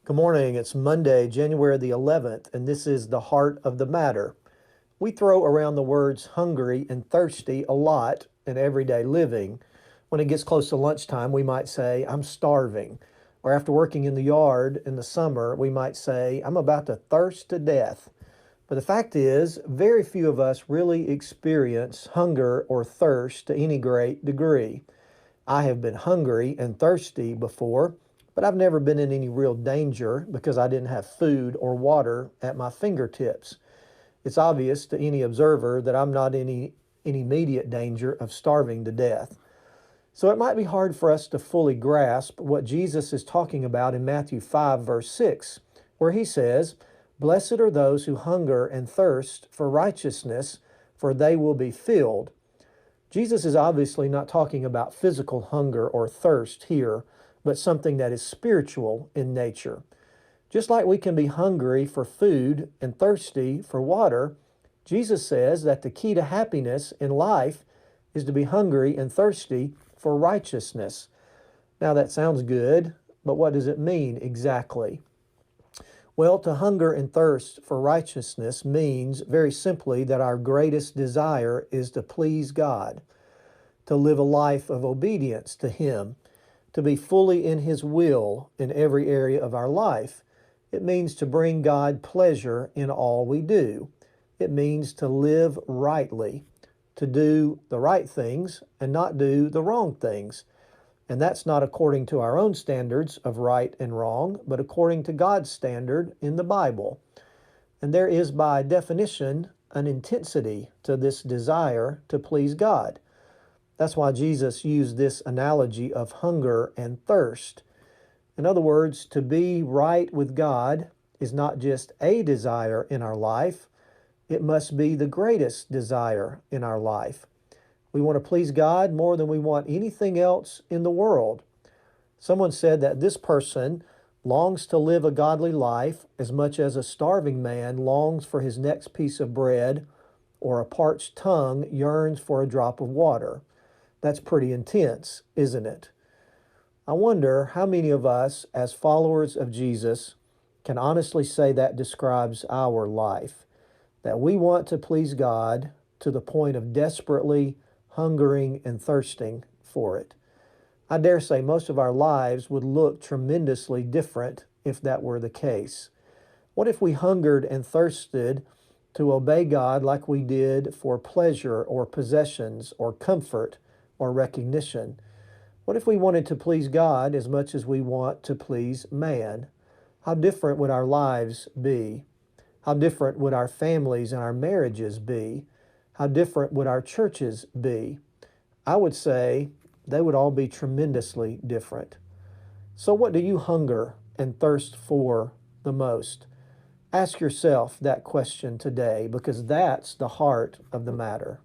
Good morning. It's Monday, January the 11th, and this is the heart of the matter. We throw around the words hungry and thirsty a lot in everyday living. When it gets close to lunchtime, we might say, I'm starving. Or after working in the yard in the summer, we might say, I'm about to thirst to death. But the fact is, very few of us really experience hunger or thirst to any great degree. I have been hungry and thirsty before, but I've never been in any real danger because I didn't have food or water at my fingertips. It's obvious to any observer that I'm not in immediate danger of starving to death. So it might be hard for us to fully grasp what Jesus is talking about in Matthew 5, verse 6, where he says, Blessed are those who hunger and thirst for righteousness, for they will be filled. Jesus is obviously not talking about physical hunger or thirst here, but something that is spiritual in nature. Just like we can be hungry for food and thirsty for water, Jesus says that the key to happiness in life is to be hungry and thirsty for righteousness. Now that sounds good, but what does it mean exactly? Well, to hunger and thirst for righteousness means very simply that our greatest desire is to please God, to live a life of obedience to Him, to be fully in His will in every area of our life. It means to bring God pleasure in all we do. It means to live rightly, to do the right things and not do the wrong things. And that's not according to our own standards of right and wrong, but according to God's standard in the Bible. And there is, by definition, an intensity to this desire to please God. That's why Jesus used this analogy of hunger and thirst. In other words, to be right with God is not just a desire in our life, it must be the greatest desire in our life. We want to please God more than we want anything else in the world. Someone said that this person longs to live a godly life as much as a starving man longs for his next piece of bread or a parched tongue yearns for a drop of water. That's pretty intense, isn't it? I wonder how many of us, as followers of Jesus, can honestly say that describes our life, that we want to please God to the point of desperately hungering and thirsting for it. I dare say most of our lives would look tremendously different if that were the case. What if we hungered and thirsted to obey God like we did for pleasure or possessions or comfort or recognition? What if we wanted to please God as much as we want to please man? How different would our lives be? How different would our families and our marriages be? How different would our churches be? I would say they would all be tremendously different. So what do you hunger and thirst for the most? Ask yourself that question today because that's the heart of the matter.